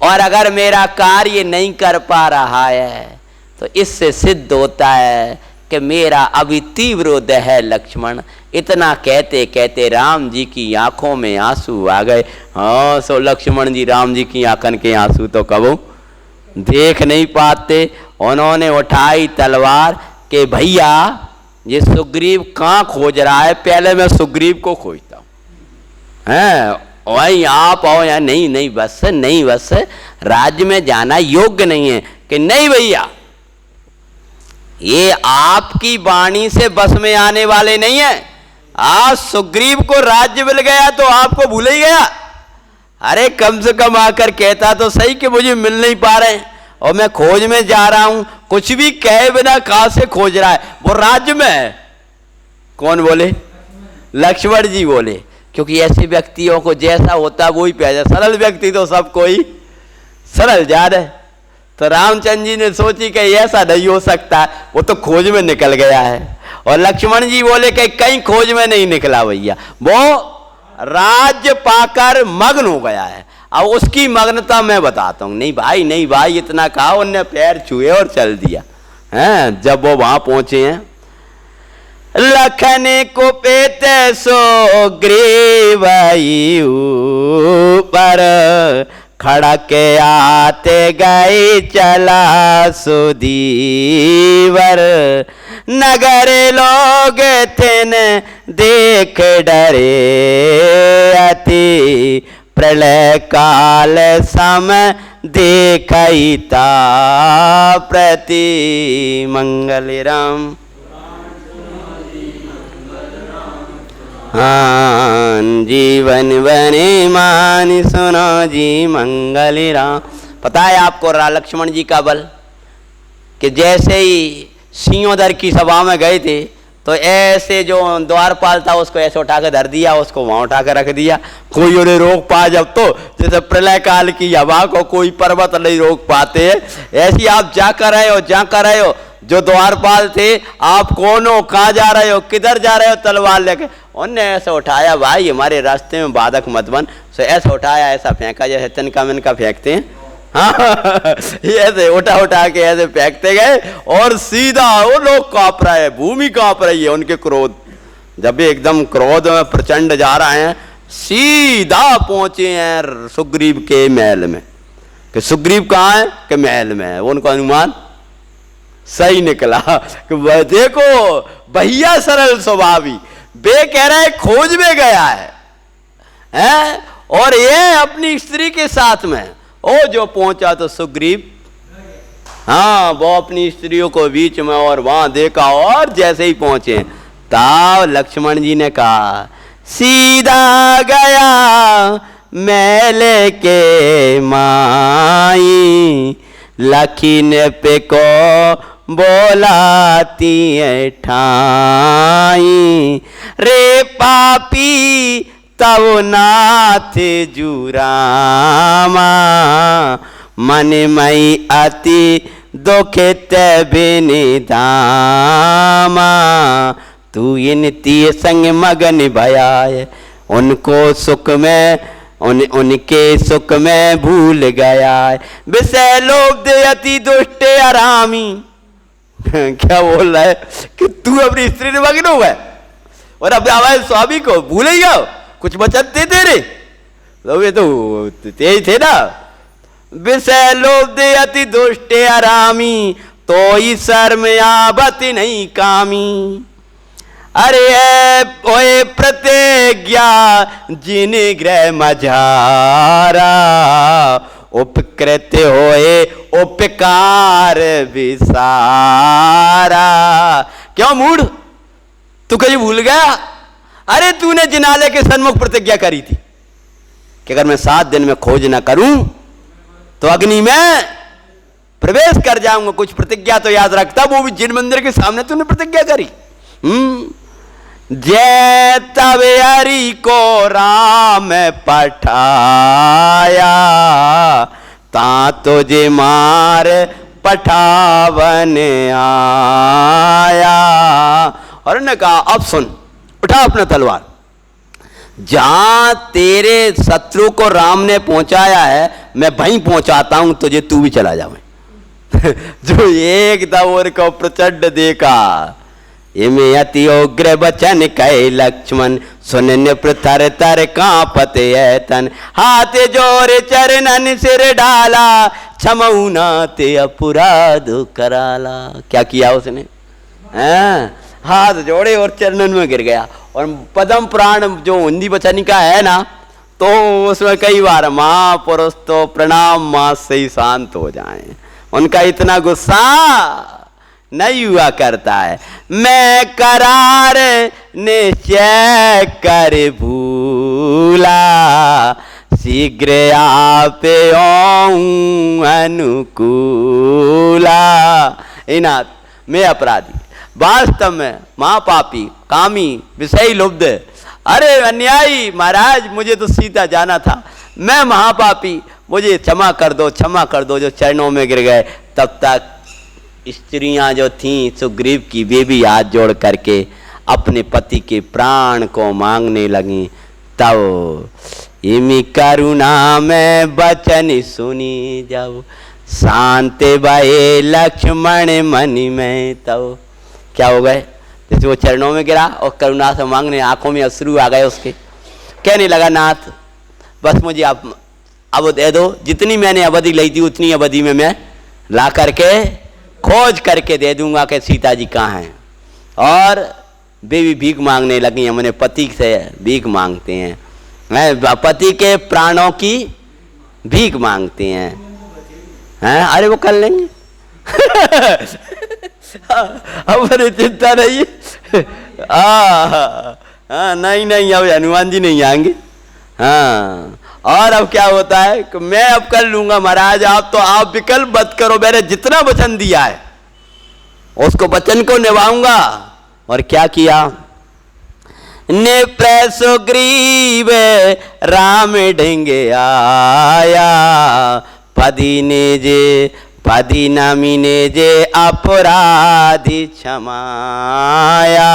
A: और अगर मेरा कार्य नहीं कर पा रहा है तो इससे सिद्ध होता है कि मेरा अभी तीव्र उदय है। लक्ष्मण, इतना कहते कहते राम जी की आंखों में आंसू आ गए। हाँ, सो लक्ष्मण जी राम जी की आंखन के आंसू तो कबो देख नहीं पाते। उन्होंने उठाई तलवार के भैया ये सुग्रीव कहाँ खोज रहा है, पहले मैं सुग्रीव को खोजता हूँ। वही आप आओ या नहीं बस नहीं, बस राज्य में जाना योग्य नहीं है। कि नहीं भैया, ये आपकी वाणी से बस में आने वाले नहीं है। आज सुग्रीव को राज्य मिल गया तो आपको भूल ही गया। अरे कम से कम आकर कहता तो सही कि मुझे मिल नहीं पा रहे हैं और मैं खोज में जा रहा हूं। कुछ भी कहे बिना कहां से खोज रहा है, वो राज्य में है। कौन बोले? लक्ष्मण जी बोले। क्योंकि ऐसे व्यक्तियों को जैसा होता वो ही पहचान। सरल व्यक्ति तो सब कोई सरल जा रहे, तो तो रामचंद्र जी ने सोची कि ऐसा नहीं हो सकता, वो तो खोज में निकल गया है। और लक्ष्मण जी बोले कि कहीं खोज में नहीं निकला भैया, वो राज्य पाकर मग्न हो गया है। अब उसकी मग्नता मैं बताता हूँ। नहीं भाई, नहीं भाई, इतना कहा, उनने पैर छुए और चल दिया हैं। जब वो वहां पहुंचे हैं, लखन को पेते सो ग्रीवई ऊपर, खड़ा के आते गए चला सुदीवर, नगर लोग थे न देख डरे अति, प्रलय काल सम देखई ता प्रति मंगल राम। हाँ, जीवन बने मान सुनो जी मंगल राम। पता है आपको लक्ष्मण जी का बल, कि जैसे ही सिंहोदर की सभा में गए थे तो ऐसे जो द्वारपाल था उसको ऐसे उठा कर धर दिया, उसको वहां उठा कर रख दिया। कोई उन्हें रोक पा, जब तो जैसे प्रलय काल की हवा को कोई पर्वत नहीं रोक पाते, ऐसी आप जा कर रहे हो। जो द्वारपाल थे, आप कौन हो, कहाँ जा रहे हो, किधर जा रहे हो, तलवार लेके, उनने ऐसा उठाया, भाई हमारे रास्ते में बाधक मत बन। सो ऐसा उठाया, ऐसा फेंका जैसे तिनका मिनका फेंकते हैं। हाँ, ये ऐसे उठा के ऐसे फेंकते गए और सीधा वो लोग कांप रहे हैं, भूमि कांप रही है उनके क्रोध। जब भी एकदम क्रोध में प्रचंड जा रहे हैं, सीधा पहुंचे हैं सुग्रीव के महल में। कि सुग्रीव कहाँ है, कि महल में है। उनको अनुमान सही निकला कि देखो भैया सरल स्वभावी, बे कह रहा है खोज में गया है और ये अपनी स्त्री के साथ में। ओ जो पहुंचा तो सुग्रीव, हाँ, वो अपनी स्त्रियों को बीच में और वहां देखा, और जैसे ही पहुंचे तब लक्ष्मण जी ने कहा, सीधा गया मेले के माई, लखीन पे को बोलाती है ठाई, रे पापी तब नाथ जुरामा, मन मई अति दुखित बिनि धामा, तू इन तीय संग मगन भयाय, उनको सुख में उनके सुख में भूल गया। विषय लोग दे अति दुष्ट आरामी। क्या बोल रहा है कि तू अपनी स्त्री ने मग्न हुआ है और अब हमारे स्वामी को भूल ही गया, कुछ बचत दे तेरे, तो ये तो तेज थे ना। विषय लोभ दे अति दुष्ट आरामी, तो ही शर्म आवत नहीं कामी। अरे ओए प्रतिज्ञा जिन गृह मझारा, उपकृत होए उपकार विसारा। क्यों मूढ़, तू कहीं भूल गया? अरे तूने जिनालय के सन्मुख प्रतिज्ञा करी थी कि अगर मैं 7 दिन में खोज ना करूं तो अग्नि में प्रवेश कर जाऊंगा। कुछ प्रतिज्ञा तो याद रखता, वो भी जिन मंदिर के सामने तूने प्रतिज्ञा करी। जय तब हरि को राम पठाया, ता तुझे मार पठावन आया। और ने कहा अब सुन, उठा अपना तलवार, जहां तेरे शत्रु को राम ने पहुंचाया है मैं वहीं पहुंचाता हूं तुझे, तू भी चला जावे। जो एकदम उनको प्रचंड देखा, इमे अति उग्र बचन कहे लक्ष्मण, सुन नृप थर थर कांपत है तन, हाथ जोर चरणन सिर डाला, क्षमऊ नाते अपराध कराला। क्या किया उसने? हाथ जोड़े और चरणन में गिर गया। और पद्म पुराण जो हिंदी वचन का है ना, तो उसमें कई बार महापुरुष तो प्रणाम मां से ही शांत हो जाएं, उनका इतना गुस्सा नहीं हुआ करता है। मैं करार निश्चय कर भूला, शीघ्र आप अनुकूला। इनाथ मैं अपराधी, वास्तव में महापापी, कामी, विषयी लुब्ध, अरे अन्यायी महाराज, मुझे तो सीता जाना था, मैं महापापी, मुझे क्षमा कर दो, क्षमा कर दो, जो चरणों में गिर गए। तब तक स्त्रियां जो थीं सुग्रीव की, वे भी हाथ जोड़ करके अपने पति के प्राण को मांगने लगी। तब इमी करुणा में बचन सुनी, जब शांत भये लक्ष्मण मन में। तब क्या हो गए, जैसे वो चरणों में गिरा और करुणा से मांगने, आंखों में अश्रु आ गए उसके। कहने लगा, नाथ बस मुझे आप अब दे दो, जितनी मैंने अवधि ली थी उतनी अवधि में मैं ला करके खोज करके दे दूंगा कि सीता जी कहाँ हैं। और वे भी भीख मांगने लगी, हमने पति से भीख मांगते हैं, पति के प्राणों की भीख मांगते हैं। अरे वो कर लेंगे हमारी चिंता नहीं। नहीं नहीं, अब हनुमान जी नहीं आएंगे। हाँ, और अब क्या होता है कि मैं अब कर लूंगा महाराज, आप विकल्प मत करो, मैंने जितना वचन दिया है उसको वचन को निभाऊंगा। और क्या किया, ने सुग्रीव राम ढेंगे आया, पदी ने जे पदी नामी ने जे अपराधी क्षमाया।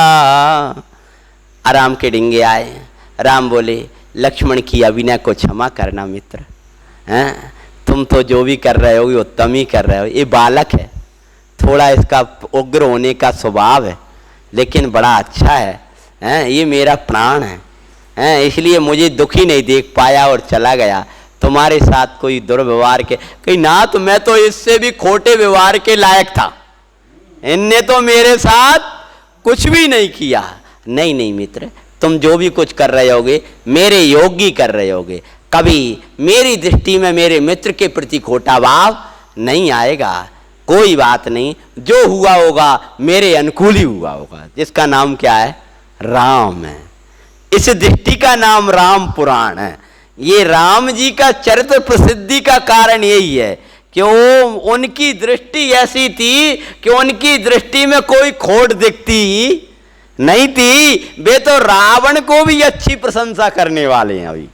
A: राम के ढेंगे आए, राम बोले, लक्ष्मण की अभिनय को क्षमा करना मित्र, हैं तुम तो जो भी कर रहे हो उत्तम ही कर रहे हो। ये बालक है, थोड़ा इसका उग्र होने का स्वभाव है, लेकिन बड़ा अच्छा है, हैं ये मेरा प्राण है, हैं इसलिए मुझे दुखी नहीं देख पाया और चला गया। तुम्हारे साथ कोई दुर्व्यवहार के कहीं ना, तो मैं तो इससे भी खोटे व्यवहार के लायक था, इनने तो मेरे साथ कुछ भी नहीं किया। नहीं नहीं मित्र, तुम जो भी कुछ कर रहे होगे मेरे योग्य कर रहे होगे, कभी मेरी दृष्टि में मेरे मित्र के प्रति खोटा भाव नहीं आएगा। कोई बात नहीं, जो हुआ होगा मेरे अनुकूल ही हुआ होगा, जिसका नाम क्या है, राम है। इस दृष्टि का नाम राम पुराण है। ये राम जी का चरित्र प्रसिद्धि का कारण यही है कि वो उनकी दृष्टि ऐसी थी कि उनकी दृष्टि में कोई खोट दिखती नहीं थी। वे तो रावण को भी अच्छी प्रशंसा करने वाले हैं अभी।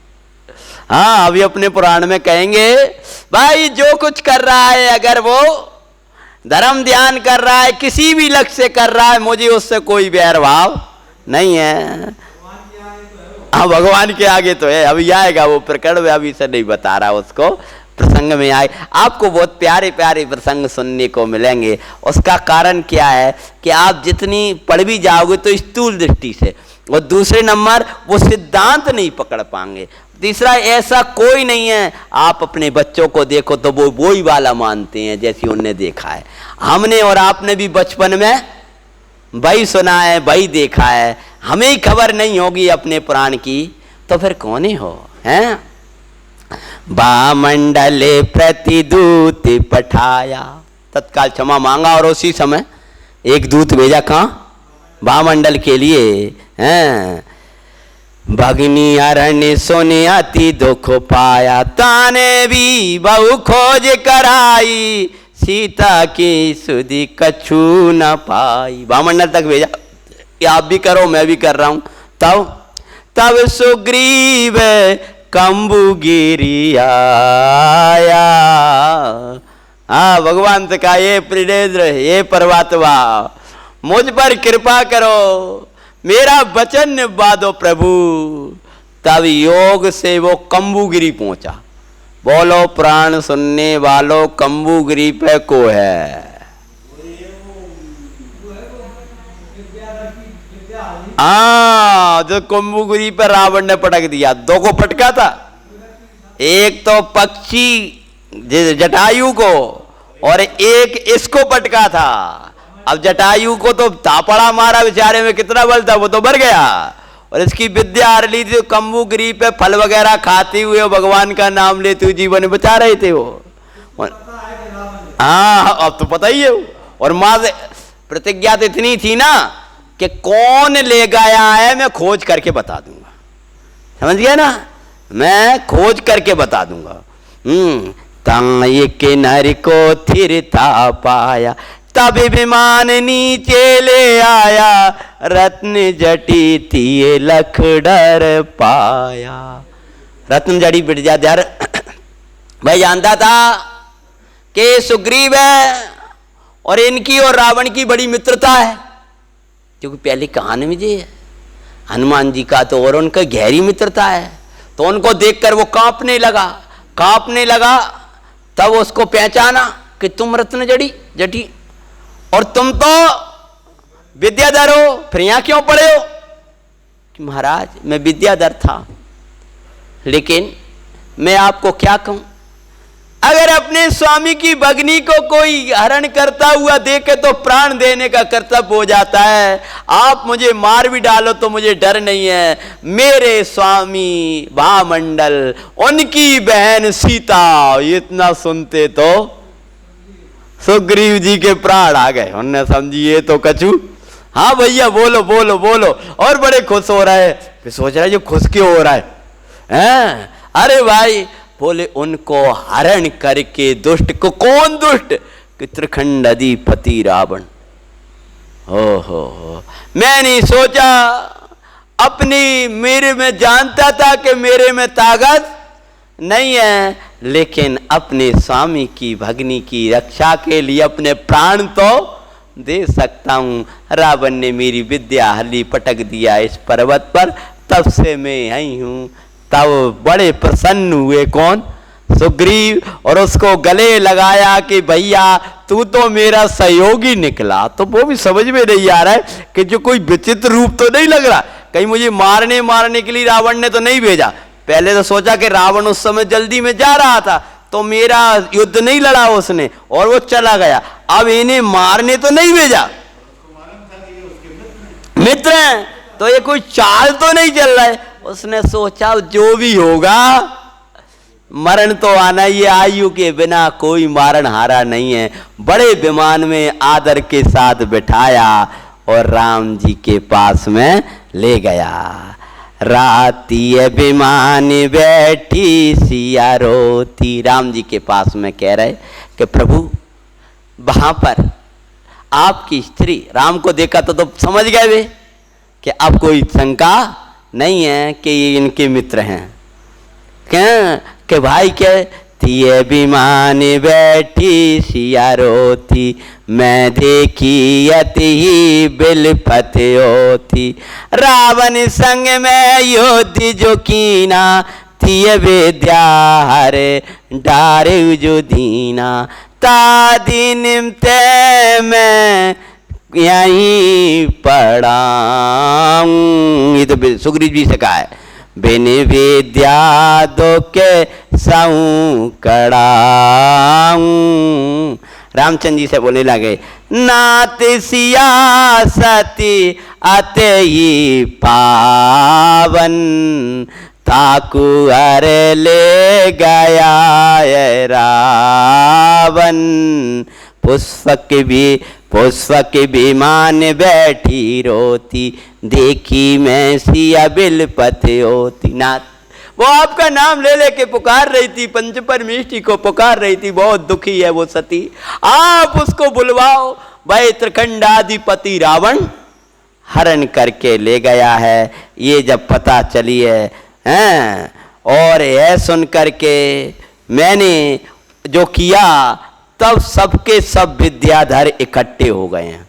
A: हाँ, अभी अपने पुराण में कहेंगे, भाई जो कुछ कर रहा है, अगर वो धर्म ध्यान कर रहा है, किसी भी लक्ष्य से कर रहा है, मुझे उससे कोई बैर भाव नहीं है। हाँ, भगवान के आगे तो है, अभी आएगा वो प्रकरण में, अभी से नहीं बता रहा, उसको प्रसंग में आए। आपको बहुत प्यारे प्यारे प्रसंग सुनने को मिलेंगे। उसका कारण क्या है कि आप जितनी पढ़ भी जाओगे तो स्थूल दृष्टि से, और दूसरे नंबर वो सिद्धांत नहीं पकड़ पाएंगे। तीसरा, ऐसा कोई नहीं है, आप अपने बच्चों को देखो तो वो वही वाला मानते हैं जैसी उनने देखा है। हमने और आपने भी बचपन में वही सुना है, वही देखा है, हमें ही खबर नहीं होगी अपने प्राण की, तो फिर कौन ही हो, हैं? बामंडले प्रतिदूत पठाया, तत्काल क्षमा मांगा और उसी समय एक दूत भेजा, कहाँ, बामंडल के लिए, हैं? भगनी अरण्य सोने अति दुख पाया, ताने भी बहु खोज कराई, सीता की सुधि कछु न पाई। बामंडल तक भेजा कि आप भी करो, मैं भी कर रहा हूं। तब सुग्रीव कंबुगिरी आया। भगवान से कहा, ये प्रिनेन्द्र, ये परमात्मा, मुझ पर कृपा करो, मेरा वचन निभा दो प्रभु। तब योग से वो कंबुगिरी पहुंचा। बोलो प्राण सुनने वालों, कंबुगिरी पे को है? जो कंबुगिरी पर रावण ने पटक दिया, दो को पटका था, एक तो पक्षी जटायु को और एक इसको पटका था। अब जटायु को तो थापड़ा मारा, बेचारे में कितना बल था, वो तो मर गया, और इसकी विद्या हर ली थी। कंबुगिरी पे फल वगैरह खाते हुए भगवान का नाम लेते हुए जीवन बचा रहे थे वो। हाँ, अब तो पता ही है। और मां से प्रतिज्ञा तो इतनी थी ना कि कौन ले गया है मैं खोज करके बता दूंगा, समझ गया ना, मैं खोज करके बता दूंगा। ताये के नर को थिरता पाया, तब विमान नीचे ले आया, रत्न जटी तिये लख डर पाया। रत्नजड़ी विद्याधर मैं जानता था कि सुग्रीव है और इनकी और रावण की बड़ी मित्रता है, क्योंकि पहले कहानी में जी हनुमान जी का तो और उनका गहरी मित्रता है। तो उनको देखकर वो कांपने लगा। तब उसको पहचाना कि तुम रत्नजड़ी जटी और तुम तो विद्याधर हो, फिर यहां क्यों पड़े हो? कि महाराज मैं विद्याधर था, लेकिन मैं आपको क्या कहूं, अगर अपने स्वामी की भगनी को कोई हरण करता हुआ देखे तो प्राण देने का कर्तव्य हो जाता है। आप मुझे मार भी डालो तो मुझे डर नहीं है। मेरे स्वामी भामंडल, उनकी बहन सीता, इतना सुनते तो सुग्रीव जी के प्राण आ गए। उन्होंने समझी ये तो कछू, हाँ भैया बोलो बोलो बोलो, और बड़े खुश हो रहा है। फिर सोच रहा है जो खुश क्यों हो रहा है? अरे भाई बोले उनको हरण करके दुष्ट को, कौन दुष्ट? कि त्रिखंड अधिपति रावण। हो मैंने सोचा अपनी, मेरे में जानता था कि मेरे में ताकत नहीं है, लेकिन अपने स्वामी की भगनी की रक्षा के लिए अपने प्राण तो दे सकता हूं। रावण ने मेरी विद्या हली पटक दिया इस पर्वत पर, तब से मैं आई हूं। तब बड़े प्रसन्न हुए कौन? सुग्रीव, और उसको गले लगाया कि भैया तू तो मेरा सहयोगी निकला। तो वो भी समझ में नहीं आ रहा है कि जो कोई विचित्र रूप तो नहीं लग रहा, कहीं मुझे मारने के लिए रावण ने तो नहीं भेजा। पहले तो सोचा कि रावण उस समय जल्दी में जा रहा था तो मेरा युद्ध नहीं लड़ा उसने और वो चला गया। अब इन्हें मारने तो नहीं भेजा, मित्र हैं तो ये कोई चाल तो नहीं चल रहा है। उसने सोचा जो भी होगा मरण तो आना ही है, आयु के बिना कोई मारण हारा नहीं है। बड़े विमान में आदर के साथ बिठाया और राम जी के पास में ले गया। राती विमान बैठी सिया रोती, राम जी के पास में कह रहे कि प्रभु वहां पर आपकी स्त्री, राम को देखा तो समझ गए वे कि अब कोई शंका नहीं है कि ये इनके मित्र हैं। क्या कि भाई क्या तिये विमान बैठी सिया रोती, मैं देखी अति ही बिलपत होती। रावण संग में युद्ध जो कीना, तिये विद्या हरे डारे जो दीना। तादीन ते मैं यहीं पढ़ाऊं, ये तो सुग्रीव जी से कहा है। बिन विद्या दो के साऊं कड़ाऊं। रामचंद्र जी से बोलने लगे नात सियासती अते ही पावन, ताकू हर ले गया रावण। पुष्पक विमान बैठी रोती, देखी मैं सिया बिलपत होती। नाथ वो आपका नाम ले लेके पुकार रही थी, पंच परमेष्टि को पुकार रही थी, बहुत दुखी है वो सती, आप उसको बुलवाओ। भाई त्रिखंडाधिपति रावण हरण करके ले गया है, ये जब पता चली है हैं? और यह सुन करके मैंने जो किया तब सबके सब विद्याधर इकट्ठे हो गए हैं।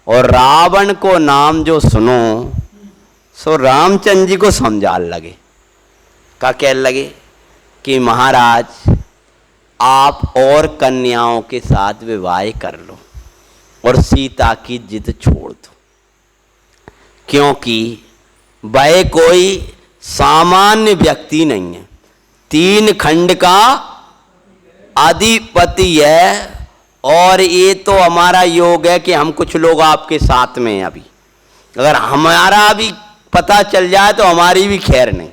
A: और रावण को नाम जो सुनो सो रामचंद्र जी को समझाने लगे। क्या कहने लगे कि महाराज आप और कन्याओं के साथ विवाह कर लो और सीता की जिद छोड़ दो, क्योंकि वह कोई सामान्य व्यक्ति नहीं है, 3 खंड का अधिपति है। और ये तो हमारा योग है कि हम कुछ लोग आपके साथ में हैं। अभी अगर हमारा भी पता चल जाए तो हमारी भी खैर नहीं।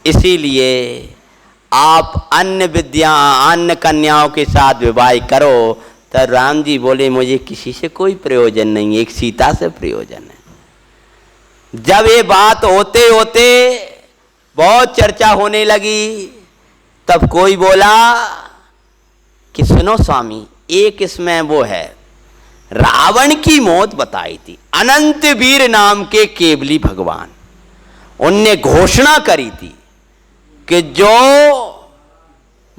A: इसीलिए आप अन्य कन्याओं के साथ विवाह करो। तो राम जी बोले मुझे किसी से कोई प्रयोजन नहीं है, एक सीता से प्रयोजन है। जब ये बात होते होते बहुत चर्चा होने लगी, तब कोई बोला कि सुनो स्वामी, एक इसमें वो है, रावण की मौत बताई थी अनंत वीर नाम के केवली भगवान, उनने घोषणा करी थी कि जो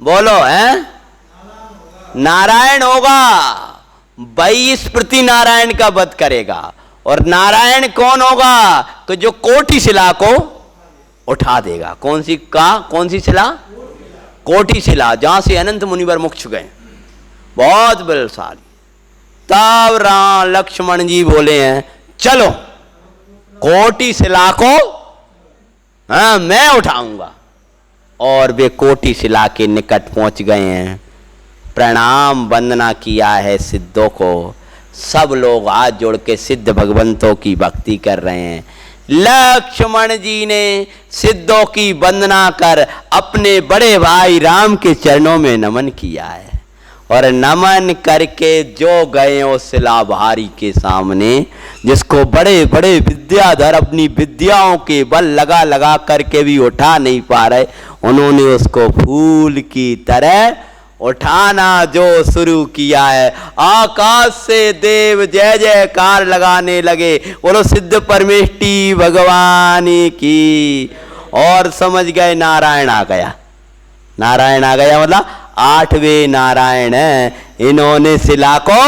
A: बोलो है नारायण होगा वही इस प्रति नारायण का वध करेगा। और नारायण कौन होगा कि जो कोटि शिला को उठा देगा। कौन सी शिला? कोटि शिला, जहां से अनंत मुनिवर मोक्ष गए, बहुत बलशाली। तब राम लक्ष्मण जी बोले हैं चलो कोटि शिला को मैं उठाऊंगा। और वे कोटि शिला के निकट पहुंच गए हैं, प्रणाम वंदना किया है सिद्धों को। सब लोग हाथ जोड़ के सिद्ध भगवंतों की भक्ति कर रहे हैं। लक्ष्मण जी ने सिद्धों की वंदना कर अपने बड़े भाई राम के चरणों में नमन किया है। और नमन करके जो गए उस शिलाभारी के सामने, जिसको बड़े बड़े विद्याधर अपनी विद्याओं के बल लगा लगा करके भी उठा नहीं पा रहे, उन्होंने उसको फूल की तरह उठाना जो शुरू किया है। आकाश से देव जय जयकार लगाने लगे, बोलो सिद्ध परमेष्टि भगवान की। और समझ गए नारायण आ गया। नारायण आ गया मतलब 8वें नारायण है, इन्होंने शिला को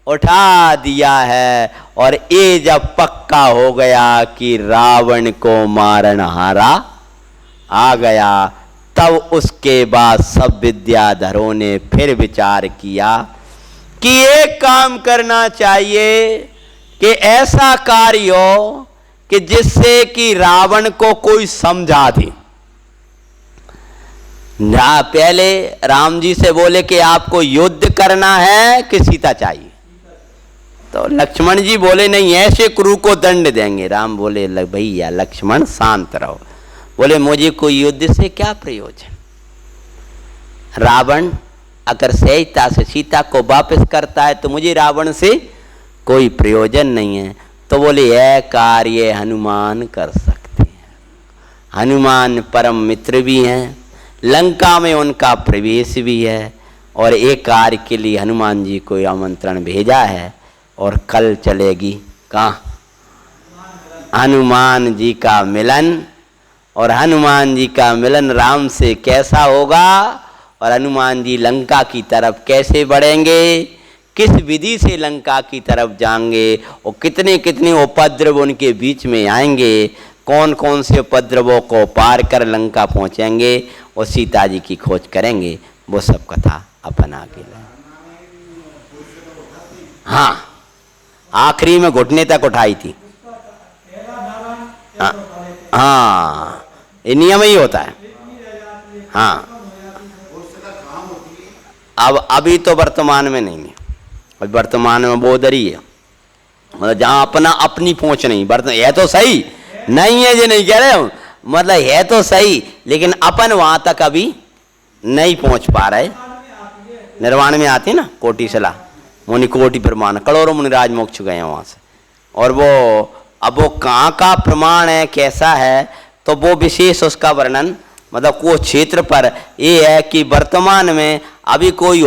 A: उठा दिया है। और ये जब पक्का हो गया कि रावण को मारनहारा आ गया, तब उसके बाद सब विद्याधरों ने फिर विचार किया कि एक काम करना चाहिए कि ऐसा कार्य हो कि जिससे कि रावण को कोई समझा दे। पहले राम जी से बोले कि आपको युद्ध करना है कि सीता चाहिए, तो लक्ष्मण जी बोले नहीं, ऐसे क्रूर को दंड देंगे। राम बोले भैया लक्ष्मण शांत रहो। बोले मुझे कोई युद्ध से क्या प्रयोजन, रावण अगर सहजता से सीता को वापस करता है तो मुझे रावण से कोई प्रयोजन नहीं है। तो बोले यह कार्य हनुमान कर सकते हैं, हनुमान परम मित्र भी हैं, लंका में उनका प्रवेश भी है। और एक कार्य के लिए हनुमान जी को आमंत्रण भेजा है और कल चलेगी कहाँ हनुमान जी का मिलन। और हनुमान जी का मिलन राम से कैसा होगा, और हनुमान जी लंका की तरफ कैसे बढ़ेंगे, किस विधि से लंका की तरफ जाएंगे, और कितने कितने उपद्रव उनके बीच में आएंगे, कौन कौन से उपद्रवों को पार कर लंका पहुंचेंगे और सीता जी की खोज करेंगे, वो सब कथा अपन आगे लाए। हाँ, आखिरी में घुटने तक उठाई थी। हाँ, ये नियम ही होता है। हाँ, अब अभी तो वर्तमान में नहीं है, अब वर्तमान में बोधरी है, मतलब जहाँ अपना अपनी पहुँच नहीं। वर्तमान है तो सही, नहीं है ये नहीं कह रहे हो, मतलब है तो सही, लेकिन अपन वहाँ तक अभी नहीं पहुँच पा रहे। निर्वाण में आती ना कोटि शिला, मुनि कोटि प्रमाण, करोड़ों मुनिराज मोक्ष गए हैं वहाँ से। और वो अब वो कहाँ का प्रमाण है, कैसा है, तो वो विशेष उसका वर्णन मतलब को क्षेत्र पर ये है कि वर्तमान में अभी कोई